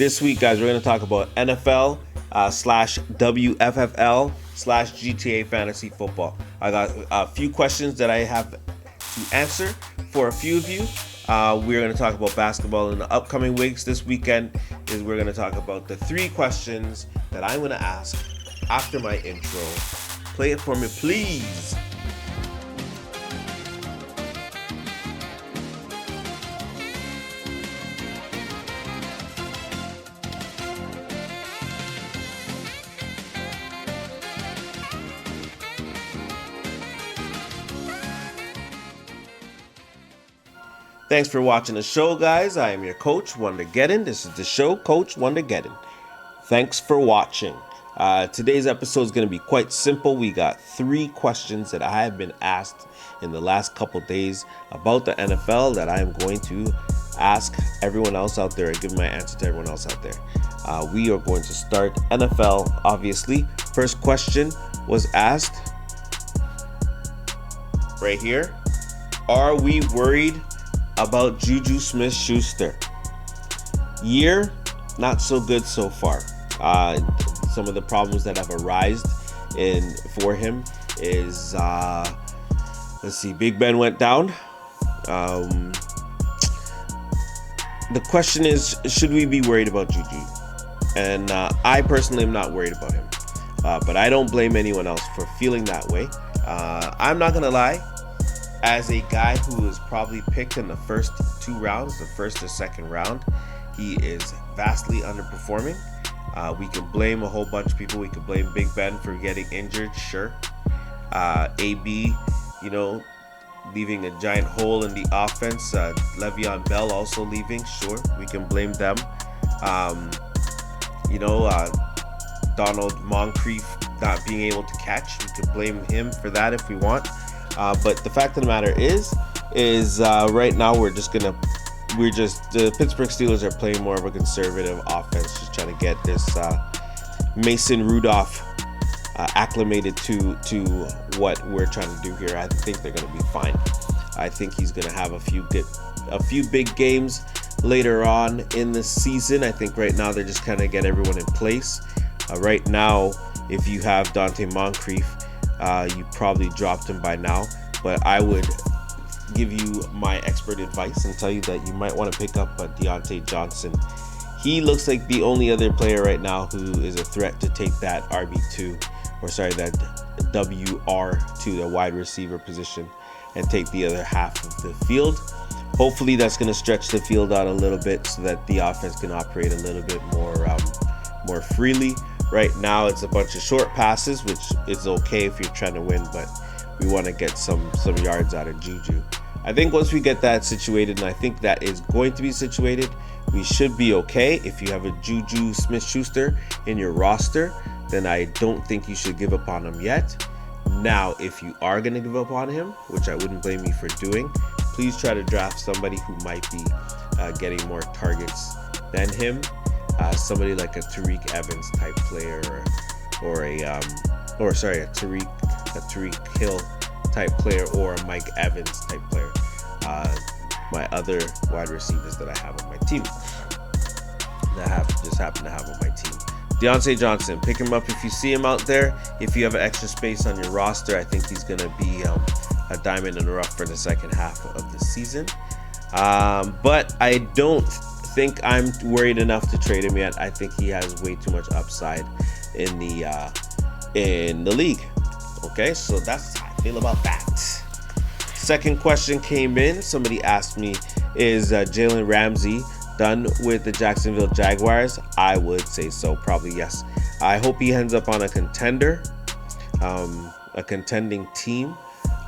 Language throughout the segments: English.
This week, guys, we're going to talk about NFL slash WFFL slash GTA fantasy football. I got a few questions that I have to answer for a few of you. We're going to talk about basketball in the upcoming weeks. This weekend is we're going to talk about the 3 questions that I'm going to ask after my intro. Play it for me, please. Thanks for watching the show, guys. I am your coach, WONDERGEDDON. This is the show, Coach WONDERGEDDON. Thanks for watching. Today's episode is going to be quite simple. We got 3 questions that I have been asked in the last couple days about the NFL that I am going to ask everyone else out there and give my answer to everyone else out there. We are going to start NFL, obviously. First question was asked right here. Are we worried about JuJu Smith-Schuster? Year, not so good so far. Some of the problems that have arisen for him is, let's see, Big Ben went down. The question is, should we be worried about JuJu? And I personally am not worried about him. But I don't blame anyone else for feeling that way. I'm not going to lie. As a guy who was probably picked in the first 2 rounds, the first or second round, he is vastly underperforming. We can blame a whole bunch of people. We can blame Big Ben for getting injured, sure. AB, leaving a giant hole in the offense. Le'Veon Bell also leaving, sure. We can blame them. Donald Moncrief not being able to catch. We can blame him for that if we want. But the fact of the matter is right now the Pittsburgh Steelers are playing more of a conservative offense, just trying to get this Mason Rudolph acclimated to what we're trying to do here. I think they're going to be fine. I think he's going to have a few big games later on in the season. I think right now they're just kind of get everyone in place. Right now, if you have Dante Moncrief, you probably dropped him by now, but I would give you my expert advice and tell you that you might want to pick up Deontay Johnson. He looks like the only other player right now who is a threat to take that that WR2, the wide receiver position, and take the other half of the field. Hopefully that's going to stretch the field out a little bit so that the offense can operate a little bit more freely. Right now, it's a bunch of short passes, which is okay if you're trying to win, but we want to get some yards out of JuJu. I think once we get that situated, and I think that is going to be situated, we should be okay. If you have a JuJu Smith-Schuster in your roster, then I don't think you should give up on him yet. Now, if you are going to give up on him, which I wouldn't blame you for doing, please try to draft somebody who might be getting more targets than him. Somebody like a Tariq Evans type player, or a Tariq Hill type player, or a Mike Evans type player. My other wide receivers that I have on my team, just happen to have on my team. Deontay Johnson, pick him up if you see him out there. If you have an extra space on your roster, I think he's going to be a diamond in the rough for the second half of the season. But I don't think I'm worried enough to trade him yet. I think he has way too much upside in the league. Okay, so that's how I feel about that. Second question came in. Somebody asked me, is Jalen Ramsey done with the Jacksonville Jaguars? I would say so, probably yes. I hope he ends up on a contender, a contending team.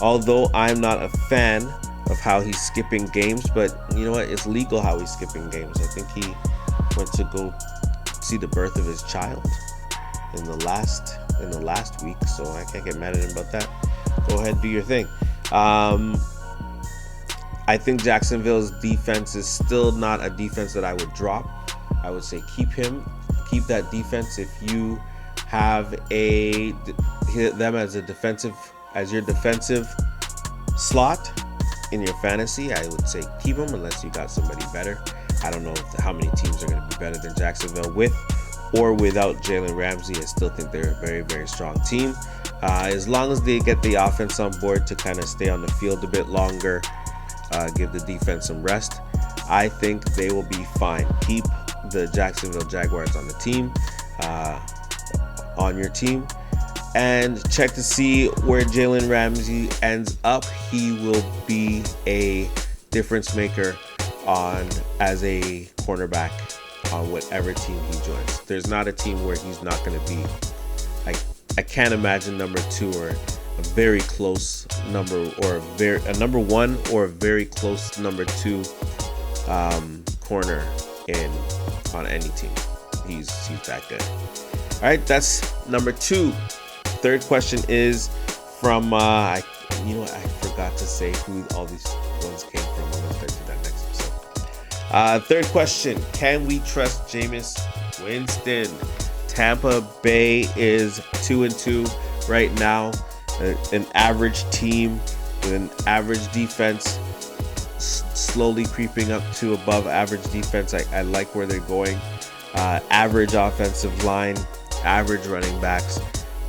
Although I'm not a fan of how he's skipping games, but you know what? It's legal how he's skipping games. I think he went to go see the birth of his child in the last week, so I can't get mad at him about that. Go ahead, do your thing. I think Jacksonville's defense is still not a defense that I would drop. I would say keep that defense. If you have them as your defensive slot in your fantasy, I would say keep them unless you got somebody better. I don't know how many teams are going to be better than Jacksonville with or without Jalen Ramsey. I still think they're a very, very strong team. As long as they get the offense on board to kind of stay on the field a bit longer, give the defense some rest, I think they will be fine. Keep the Jacksonville Jaguars on the team, on your team, and check to see where Jalen Ramsey ends up. He will be a difference maker as a cornerback on whatever team he joins. There's not a team where he's not going to be. I can't imagine number 2 or a very close number, or a number 1 or a very close number 2 corner on any team. He's that good. All right, that's number 2. Third question is from I forgot to say who all these ones came from. I'm gonna start to that next episode. Third question: can we trust Jameis Winston? Tampa Bay is 2-2 right now. An average team with an average defense, slowly creeping up to above average defense. I like where they're going. Average offensive line, average running backs.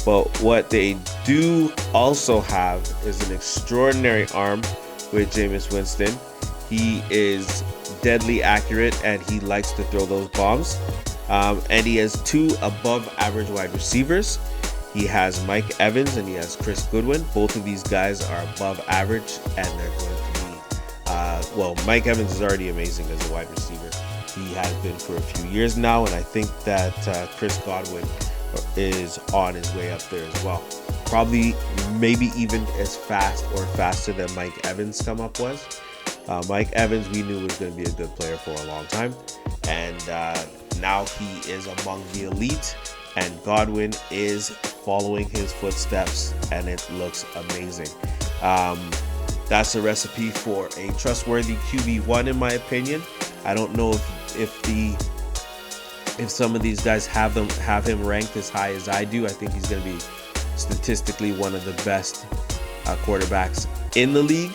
But what they do also have is an extraordinary arm with Jameis Winston. He is deadly accurate and he likes to throw those bombs. And he has 2 above average wide receivers. He has Mike Evans and he has Chris Goodwin. Both of these guys are above average, and they're going to be, Mike Evans is already amazing as a wide receiver. He has been for a few years now, and I think that Chris Godwin is on his way up there as well. Probably, maybe even as fast or faster than Mike Evans' come up was. Mike Evans, we knew was going to be a good player for a long time, and now he is among the elite, and Godwin is following his footsteps, and it looks amazing. That's a recipe for a trustworthy QB1, in my opinion. I don't know if some of these guys have him ranked as high as I do. I think he's going to be statistically one of the best quarterbacks in the league.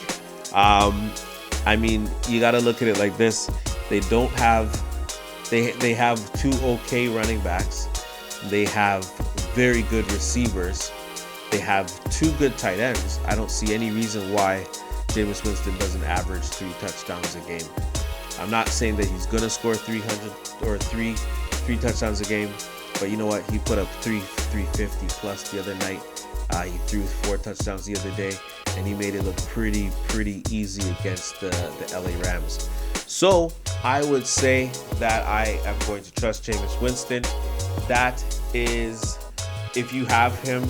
I mean, you got to look at it like this. They have 2 okay running backs. They have very good receivers. They have 2 good tight ends. I don't see any reason why Jameis Winston doesn't average 3 touchdowns a game. I'm not saying that he's going to score 300 or three touchdowns a game, but you know what? He put up 350 plus the other night. He threw 4 touchdowns the other day, and he made it look pretty easy against the LA Rams. So I would say that I am going to trust Jameis Winston. That is, if you have him,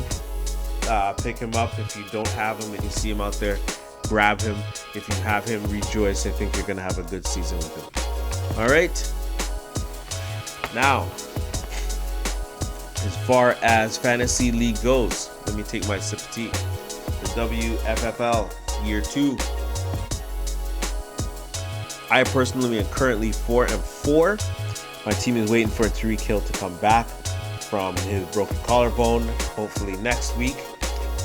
pick him up. If you don't have him and you see him out there, grab him. If you have him, rejoice. I think you're going to have a good season with him. All right. Now, as far as fantasy league goes, let me take my sip of tea. The WFFL Year 2. I personally am currently 4-4. My team is waiting for Tyreek Hill to come back from his broken collarbone, hopefully next week.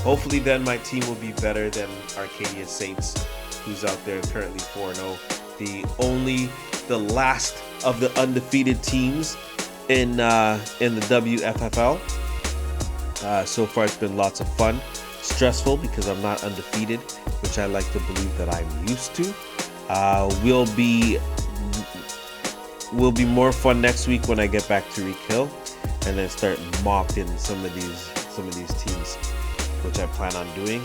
Hopefully then my team will be better than Arcadia Saints, who's out there currently 4-0. The last of the undefeated teams in the WFFL. So far it's been lots of fun. Stressful because I'm not undefeated, which I like to believe that I'm used to. Will be more fun next week when I get back to Tyreek Hill and then start mocking some of these teams, which I plan on doing.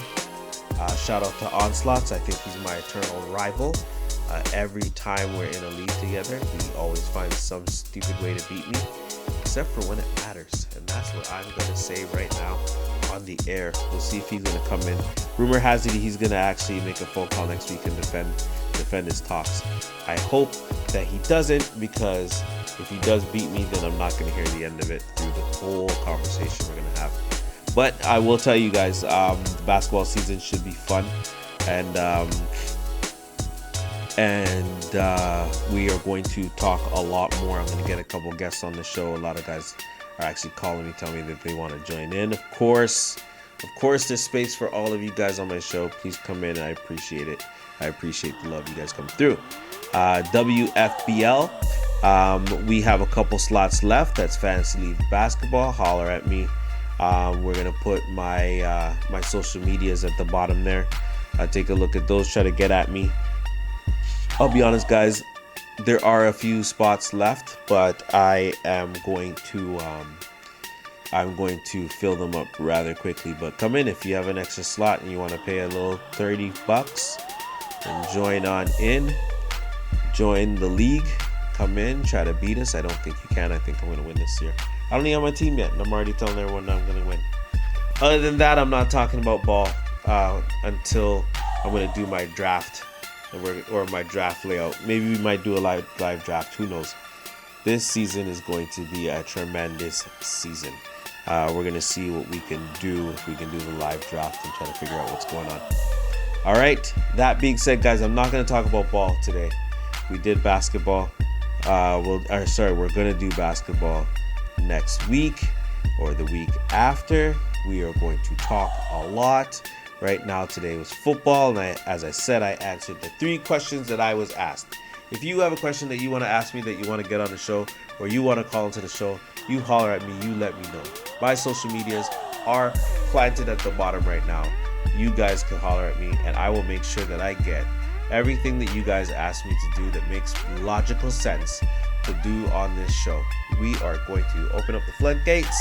Shout out to Onslaughts. I think he's my eternal rival. Every time we're in a league together, he always finds some stupid way to beat me, except for when it matters. And that's what I'm going to say right now on the air. We'll see if he's going to come in. Rumor has it he's going to actually make a phone call next week and defend his talks. I hope that he doesn't, because if he does beat me, then I'm not going to hear the end of it through the whole conversation we're going to have. But I will tell you guys, the basketball season should be fun, and we are going to talk a lot more. I'm going to get a couple guests on the show. A lot of guys are actually calling me, telling me that they want to join in. Of course, there's space for all of you guys on my show. Please come in. I appreciate it. I appreciate the love you guys come through. WFBL. We have a couple slots left. That's Fantasy League Basketball. Holler at me. We're gonna put my my social medias at the bottom there. Take a look at those. Try to get at me. I'll be honest, guys. There are a few spots left, but I am going to fill them up rather quickly. But come in if you have an extra slot and you want to pay a little $30 and join on in. Join the league. Come in, try to beat us. I don't think you can. I think I'm going to win this year. I don't even have my team yet, and I'm already telling everyone I'm going to win. Other than that, I'm not talking about ball until I'm going to do my draft or my draft layout. Maybe we might do a live draft. Who knows? This season is going to be a tremendous season. We're going to see what we can do if we can do the live draft and try to figure out what's going on. All right. That being said, guys, I'm not going to talk about ball today. We did basketball. We're going to do basketball next week or the week after. We are going to talk a lot. Right now, today was football, and as I said, I answered the 3 questions that I was asked. If you have a question that you want to ask me, that you want to get on the show, or you want to call into the show, you holler at me, you let me know. My social medias are planted at the bottom right now. You guys can holler at me, and I will make sure that I get everything that you guys ask me to do that makes logical sense to do on this show. We are going to open up the floodgates.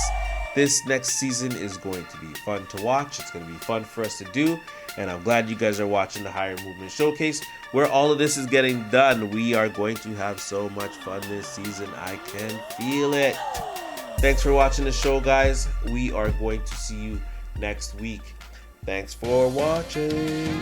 This next season is going to be fun to watch. It's going to be fun for us to do. And I'm glad you guys are watching the Higher Movement Showcase, where all of this is getting done. We are going to have so much fun this season. I can feel it. Thanks for watching the show, guys. We are going to see you next week. Thanks for watching.